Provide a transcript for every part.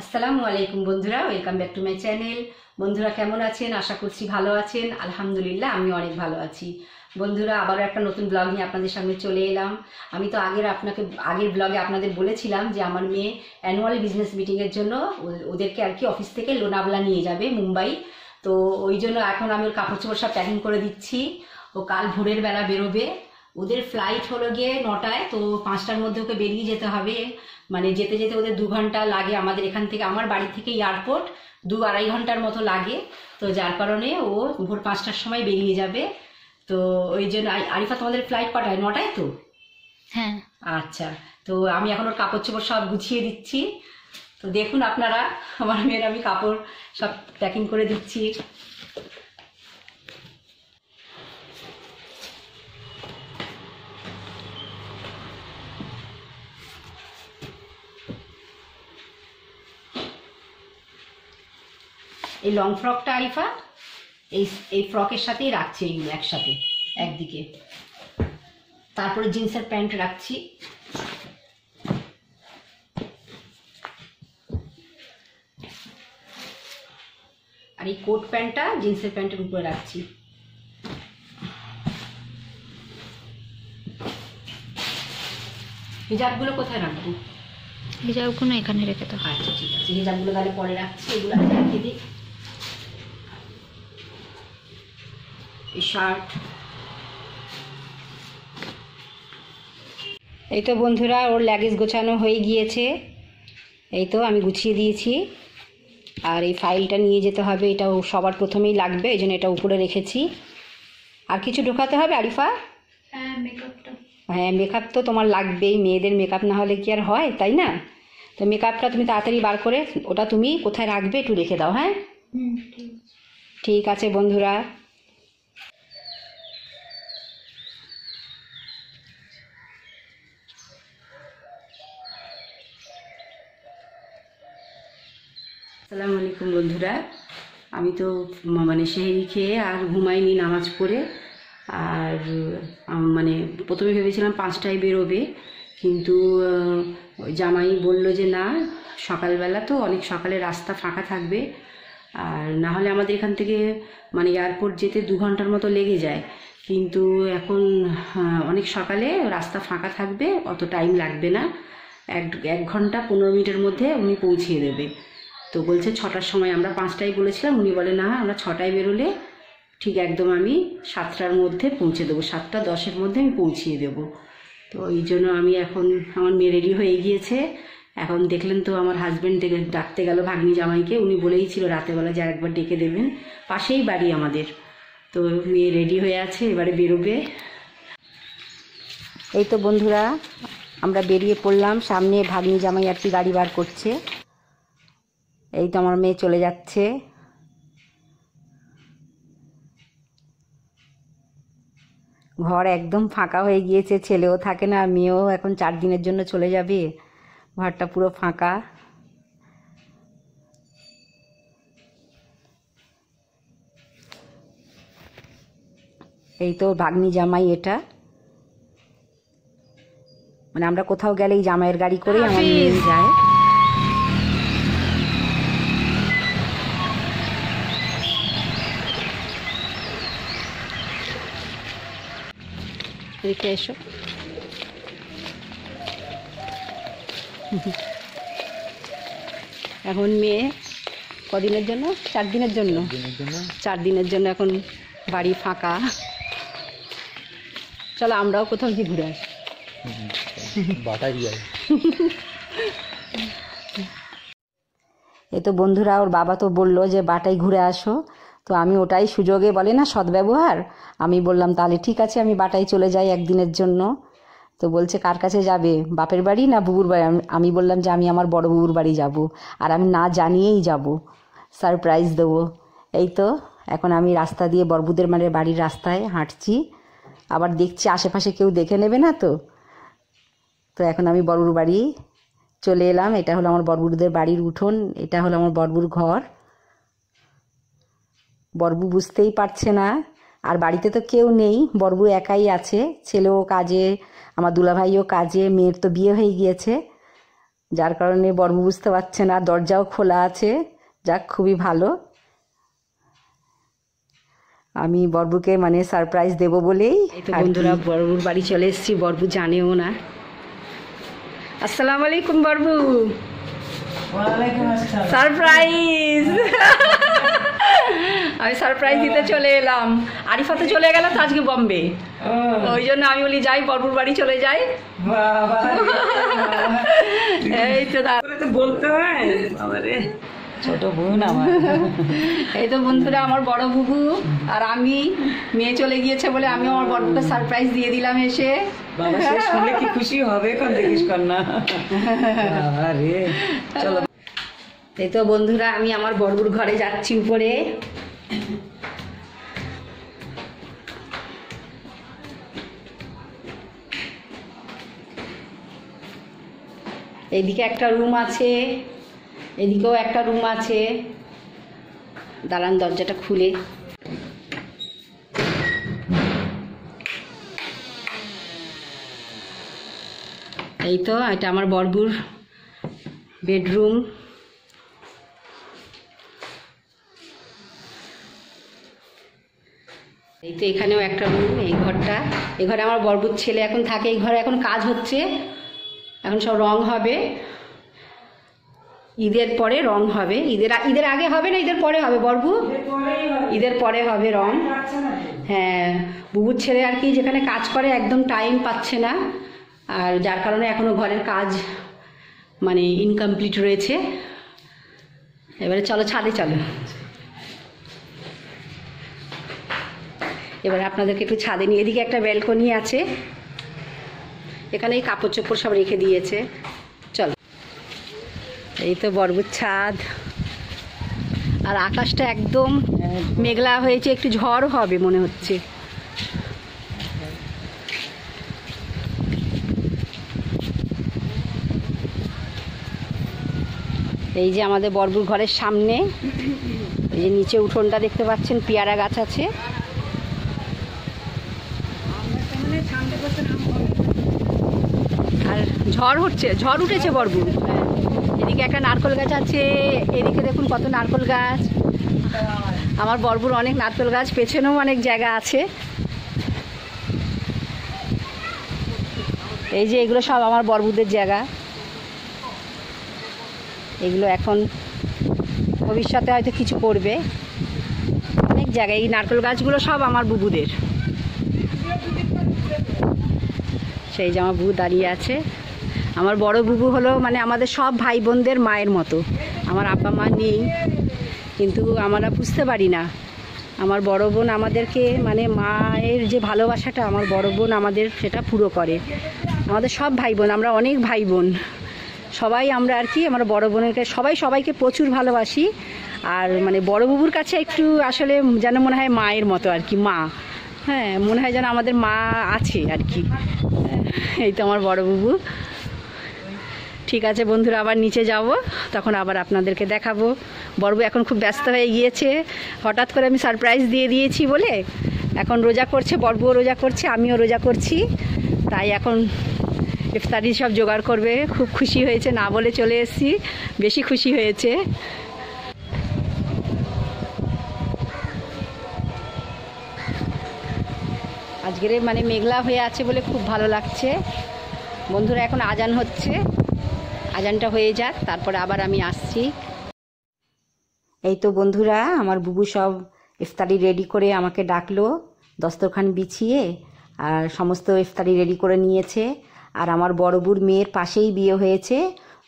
আসসালামু আলাইকুম বন্ধুরা, welcome back to my channel. বন্ধুরা কেমন আছেন? আশা করছি ভালো আছেন। আলহামদুলিল্লাহ আমি অনেক ভালো আছি। বন্ধুরা আবারও একটা নতুন ব্লগ নিয়ে আপনাদের সামনে চলে এলাম। আমি তো আগের ব্লগে আপনাদের বলেছিলাম যে আমার মেয়ে অ্যানুয়াল বিজনেস মিটিংয়ের জন্য ওদেরকে আর কি অফিস থেকে লোনাভলা নিয়ে যাবে মুম্বাই। তো ওই জন্য এখন আমি ওর কাপড় চোপড় সব প্যাকিং করে দিচ্ছি। ও কাল ভোরের বেলা বেরোবে। ওদের ফ্লাইট হলো গিয়ে 9টায়, তো 5টার মধ্যে ওকে বেরিয়ে যেতে হবে। মানে যেতে যেতে ওদের 2 ঘন্টা লাগে। আমাদের এখান থেকে, আমার বাড়ি থেকে এয়ারপোর্ট 2-2.5 ঘন্টার মতো লাগে। তো যার কারণে ও ভোর 5টার সময় বেরিয়ে যাবে। তো ওই জন্য আরিফা, তোমাদের ফ্লাইট কটায়? 9টায় তো? হ্যাঁ। আচ্ছা, তো আমি এখন ওর কাপড় চোপড় সব গুছিয়ে দিচ্ছি। তো দেখুন আপনারা, আমার মেয়ের আমি কাপড় সব প্যাকিং করে দিচ্ছি। এই লং ফ্রকটা আরিফা এই ফ্রকের সাথেই রাখছি, এইগুলো একসাথে একদিকে। তারপরে জিন্সের প্যান্ট রাখছি। আর এই কোট প্যান্টটা জিন্সের প্যান্টের উপরে রাখছি। হিজাবগুলো কোথায় রাখবো? হিজাবগুলো এখানে রেখে দাও। আচ্ছা ঠিক আছে, হিজাবগুলো তাহলে পরে রাখছি। এগুলো আগে রেখে দিই। এই শার্ট। এই তো বন্ধুরা, ওর লাগেজ গোছানো হয়ে গিয়েছে। এই তো আমি গুছিয়ে দিয়েছি। আর এই ফাইলটা নিয়ে যেতে হবে, এটাও সবার প্রথমেই লাগবে, এই জন্য এটা উপরে রেখেছি। আর কিছু ঢোকাতে হবে আরিফা? হ্যাঁ, মেকআপটা। হ্যাঁ, মেকআপ তো তোমার লাগবেই, মেয়েদের মেকআপ না হলে কি আর হয়, তাই না? তো মেকআপটা তুমি তাড়াতাড়ি বার করে ওটা তুমি কোথায় রাখবে একটু রেখে দাও। হ্যাঁ ঠিক আছে বন্ধুরা। আসসালামু আলাইকুম বন্ধুরা। আমি তো মানে সেহরি খেয়ে আর ঘুমাইনি, নামাজ পড়ে। আর মানে প্রথমে ভেবেছিলাম 5টায় বেরোবে, কিন্তু জামাই বলল যে না, সকালবেলা তো অনেক সকালে রাস্তা ফাঁকা থাকবে, আর না হলে আমাদের এখান থেকে মানে এয়ারপোর্ট যেতে 2 ঘন্টার মতো লেগে যায়। কিন্তু এখন অনেক সকালে রাস্তা ফাঁকা থাকবে, অত টাইম লাগবে না, 1 ঘন্টা 15 মিনিটের মধ্যে উনি পৌঁছিয়ে দেবে। তো বলছে 6টার সময়, আমরা 5টায় বলেছিলাম, উনি বলে না, আমরা 6টায় বেরোলে ঠিক একদম আমি 7টার মধ্যে পৌঁছে দেবো, 7:10-এর মধ্যে আমি পৌঁছিয়ে দেবো। তো এই জন্য আমি এখন, আমার মেয়ে রেডি হয়ে গিয়েছে। এখন দেখলেন তো আমার হাজব্যান্ড ডাকতে গেল ভাগ্নি জামাইকে, উনি বলেই ছিল রাতেবেলা যে একবার ডেকে দেবেন, পাশেই বাড়ি আমাদের। তো মেয়ে রেডি হয়ে আছে, এবারে বেরোবে। এই তো বন্ধুরা, আমরা বেরিয়ে পড়লাম। সামনে ভাগ্নি জামাই আর কি গাড়ি বার করছে। এই তো আমার মেয়ে চলে যাচ্ছে। ঘর একদম ফাঁকা হয়ে গিয়েছে, ছেলেও থাকে না, মেয়েও এখন 4 দিনের জন্য চলে যাবে, ঘরটা পুরো ফাঁকা। এই তো ভাগ্নি জামাই, এটা মানে আমরা কোথাও গেলে এই জামাইয়ের গাড়ি করেই আমার মেয়ে যায়। রেখে এসো। এখন মেয়ে কদিনের জন্য? 4 দিনের জন্য। 4 দিনের জন্য এখন বাড়ি ফাঁকা। চলো আমরাও কোথাও গিয়ে ঘুরে আসি। এই তো বন্ধুরা, ওর বাবা তো বললো যে বাটাই ঘুরে আসো। তো আমি ওটাই সুযোগে, বলে না সদ্ব্যবহার, আমি বললাম তাহলে ঠিক আছে, আমি বাটাই চলে যাই একদিনের জন্য। তো বলছে কার কাছে যাবে, বাপের বাড়ি না বুবুর বাড়ি? আমি বললাম যে আমি আমার বড় বুবুর বাড়ি যাব, আর আমি না জানিয়েই যাব, সারপ্রাইজ দেবো। এই তো এখন আমি রাস্তা দিয়ে বড়বুদের মানে বাড়ির রাস্তায় হাঁটছি, আবার দেখছি আশেপাশে কেউ দেখে নেবে না। তো এখন আমি বড়বুর বাড়ি চলে এলাম। এটা হলো আমার বড়বুদের বাড়ির উঠোন, এটা হলো আমার বড়বুর ঘর। বড়বু বুঝতেই পারছে না, আর বাড়িতে তো কেউ নেই, বড়বু একাই আছে, ছেলেও কাজে, আমার দুলাভাইও কাজে, মেয়ের তো বিয়ে হয়ে গিয়েছে। যার কারণে বর্ব বুঝতে পারছে না, দরজাও খোলা আছে। যাক, খুবই ভালো। আমি বর্বুকে মানে সারপ্রাইজ দেব বলেই। এই তো বন্ধুরা, বর্বুর বাড়ি চলে এসেছি, বর্বু জানেও না। আসসালামু আলাইকুম বর্বু। সারপ্রাইজ। আমি সারপ্রাইজ দিতে চলে এলাম। আরিফা তো চলে গেল তো আজকে বম্বে, ওই জন্য আমি বলি যাই বর্বুর বাড়ি চলে যাই। এই তো বলতে হয় ছোট বোন আমার। এই তো বন্ধুরা, আমার বড় বুবু আর আমি, মেয়ে চলে গিয়েছে বলে আমি আমার বড়কে সারপ্রাইজ দিয়ে দিলাম এসে। বাবা সে শুনলে কি খুশি হবে, কোন দেখিস কর না। আরে চলো। এই তো বন্ধুরা, আমি আমার বড়বুর ঘরে যাচ্ছি উপরে। এইদিকে একটা রুম আছে, এদিকেও একটা রুম আছে। দালান দরজাটা খুলে এই তো, এটা আমার বড়বুর বেডরুম। এই তো এখানেও একটা রুম, এই ঘরটা। এই ঘরে আমার বড়বুর ছেলে এখন থাকে। এই ঘরে এখন কাজ হচ্ছে, এখন সব রং হবে। ঈদের পরে রং হবে। ঈদের আগে হবে না, ঈদের পরে হবে বড়বু? ঈদের পরে হবে রং। হ্যাঁ, বুবুর ছেলে আর কি যেখানে কাজ করে একদম টাইম পাচ্ছে না, আর যার কারণে এখনো ঘরের কাজ মানে ইনকমপ্লিট রয়েছে। এবারে চলো ছাদে চলো। এবারে আপনাদেরকে একটু ছাদে নিয়ে, এদিকে একটা ব্যালকনি আছে, এখানেই কাপড় চোপড় সব রেখে দিয়েছে। চলো। এই তো বড়বুর ছাদ, আর আকাশটা একদম মেঘলা হয়েছে, একটু ঝড় হবে মনে হচ্ছে। এই যে আমাদের বড়বুর ঘরের সামনে, এই যে নিচে উঠোনটা দেখতে পাচ্ছেন, পেয়ারা গাছ আছে। আর ঝড় হচ্ছে, ঝড় উঠেছে বড়বু। এদিকে একটা নারকেল গাছ আছে, এদিকে দেখুন কত নারকেল গাছ। আমার বড়বুর অনেক নারকেল গাছ, পেছনেও অনেক জায়গা আছে। এই যে এগুলো সব আমার বড়বুদের জায়গা। এগুলো এখন ভবিষ্যতে হয়তো কিছু করবে, অনেক জায়গায়। এই নারকেল গাছগুলো সব আমার বুবুদের। সেই যে আমার বুবু দাঁড়িয়ে আছে। আমার বড় বুবু হলো মানে আমাদের সব ভাই বোনদের মায়ের মতো। আমার আব্বা মা নেই, কিন্তু আমরা বুঝতে পারি না। আমার বড় বোন আমাদেরকে মানে মায়ের যে ভালোবাসাটা, আমার বড় বোন আমাদের সেটা পুরো করে। আমাদের সব ভাই বোন, আমরা অনেক ভাই বোন, সবাই আমরা আর কি আমার বড় বোনের কাছে সবাই সবাইকে প্রচুর ভালোবাসি। আর মানে বড় বুবুর কাছে একটু আসলে যেন মনে হয় মায়ের মতো আর কি, মা। হ্যাঁ, মনে হয় যেন আমাদের মা আছে আর কি। এই তো আমার বড় বুবু। ঠিক আছে বন্ধুরা, আবার নিচে যাব, তখন আবার আপনাদেরকে দেখাবো। বড়বু এখন খুব ব্যস্ত হয়ে গিয়েছে, হঠাৎ করে আমি সারপ্রাইজ দিয়ে দিয়েছি বলে। এখন রোজা করছে, বড়বুও রোজা করছে, আমিও রোজা করছি, তাই এখন ইফতারি সব জোগাড় করবে। খুব খুশি হয়েছে, না বলে চলে এসেছি, বেশি খুশি হয়েছে। আজকের মানে মেঘলা হয়ে আছে বলে খুব ভালো লাগছে। বন্ধুরা এখন আজান হচ্ছে, আজানটা হয়ে যাক, তারপরে আবার আমি আসছি। এই তো বন্ধুরা, আমার বুবু সব ইফতারি রেডি করে আমাকে ডাকলো, দস্তরখান বিছিয়ে আর সমস্ত ইফতারি রেডি করে নিয়েছে। আর আমার বড়বুর মেয়ের পাশেই বিয়ে হয়েছে,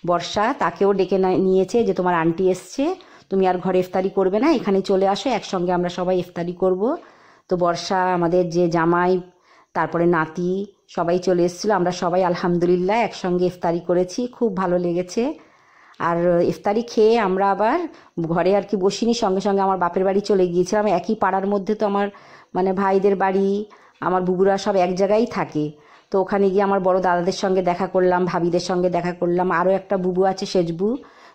বর্ষা, তাকেও ডেকে নিয়েছে যে তোমার আন্টি এসছে, তুমি আর ঘরে ইফতারি করবে না, এখানে চলে আসো, একসঙ্গে আমরা সবাই ইফতারি করব। তো বর্ষা, আমাদের যে জামাই, তারপরে নাতি, সবাই চলে এসেছিলো। আমরা সবাই আলহামদুলিল্লাহ একসঙ্গে ইফতারি করেছি, খুব ভালো লেগেছে। আর ইফতারি খেয়ে আমরা আবার ঘরে আর কি বসিনি, সঙ্গে সঙ্গে আমার বাপের বাড়ি চলে গিয়েছিলাম। একই পাড়ার মধ্যে তো আমার মানে ভাইদের বাড়ি, আমার বুবুরা সব এক জায়গায় থাকে। তো ওখানে গিয়ে আমার বড় দাদাদের সঙ্গে দেখা করলাম, ভাবিদের সঙ্গে দেখা করলাম, আরও একটা বুবু আছে সেজবু,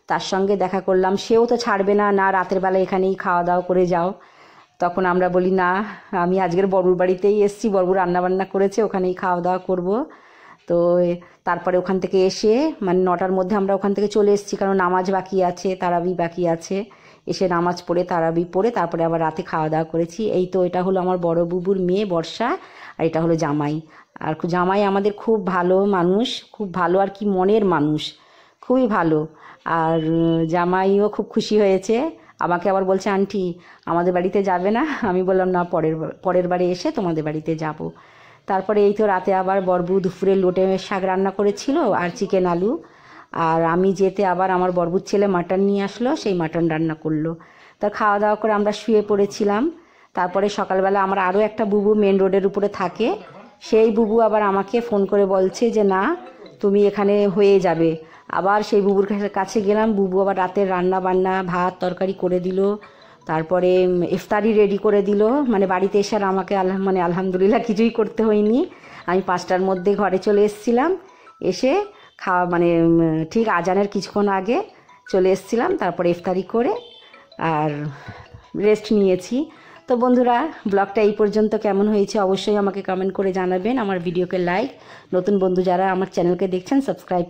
তার সঙ্গে দেখা করলাম। সেও তো ছাড়বে না, না রাতের বেলা এখানেই খাওয়া দাওয়া করে যাও। তখন আমরা বলি না, আমি আজকের বড়বুর বাড়িতেই এসেছি, বড়বু রান্নাবান্না করেছে, ওখানেই খাওয়া দাওয়া করব। তো তারপরে ওখান থেকে এসে মানে 9টার মধ্যে আমরা ওখান থেকে চলে এসেছি, কারণ নামাজ বাকি আছে, তারাবি বাকি আছে। এসে নামাজ পড়ে তারাবি পড়ে তারপরে আবার রাতে খাওয়া দাওয়া করেছি। এই তো এটা হলো আমার বড় বুবুর মেয়ে বর্ষা, আর এটা হলো জামাই। আর জামাই আমাদের খুব ভালো মানুষ, খুব ভালো আর কি মনের মানুষ, খুবই ভালো। আর জামাইও খুব খুশি হয়েছে, আমাকে আবার বলছে আন্টি আমাদের বাড়িতে যাবে না? আমি বললাম না, পরের বারে এসে তোমাদের বাড়িতে যাব। তারপরে এই তো রাতে আবার বরবু দুপুরে লোটে শাক রান্না করেছিল আর চিকেন আলু, আর আমি যেতে আবার আমার বরবুর ছেলে মাটন নিয়ে আসলো, সেই মাটন রান্না করলো। তা খাওয়া দাওয়া করে আমরা শুয়ে পড়েছিলাম। তারপরে সকালবেলা আমার আরও একটা বুবু মেন রোডের উপরে থাকে, সেই বুবু আবার আমাকে ফোন করে বলছে যে না তুমি এখানে হয়ে যাবে। আবার সেই বুবুর কাছে গেলাম, বুবু আবার রাতের রান্না বান্না ভাত তরকারি করে দিল, তারপরে ইফতারি রেডি করে দিল। মানে বাড়িতে এসে আর আমাকে আলহামদুলিল্লাহ কিছুই করতে হয়নি। আমি 5টার মধ্যে ঘরে চলে এসেছিলাম, এসে খাওয়া মানে ঠিক আজানের কিছুক্ষণ আগে চলে এসেছিলাম, তারপরে ইফতারি করে আর রেস্ট নিয়েছি। তো বন্ধুরা, ব্লগটা এই পর্যন্ত কেমন হয়েছে অবশ্যই আমাকে কমেন্ট করে জানাবেন। আমার ভিডিওকে লাইক, নতুন বন্ধু যারা আমার চ্যানেলকে দেখছেন সাবস্ক্রাইব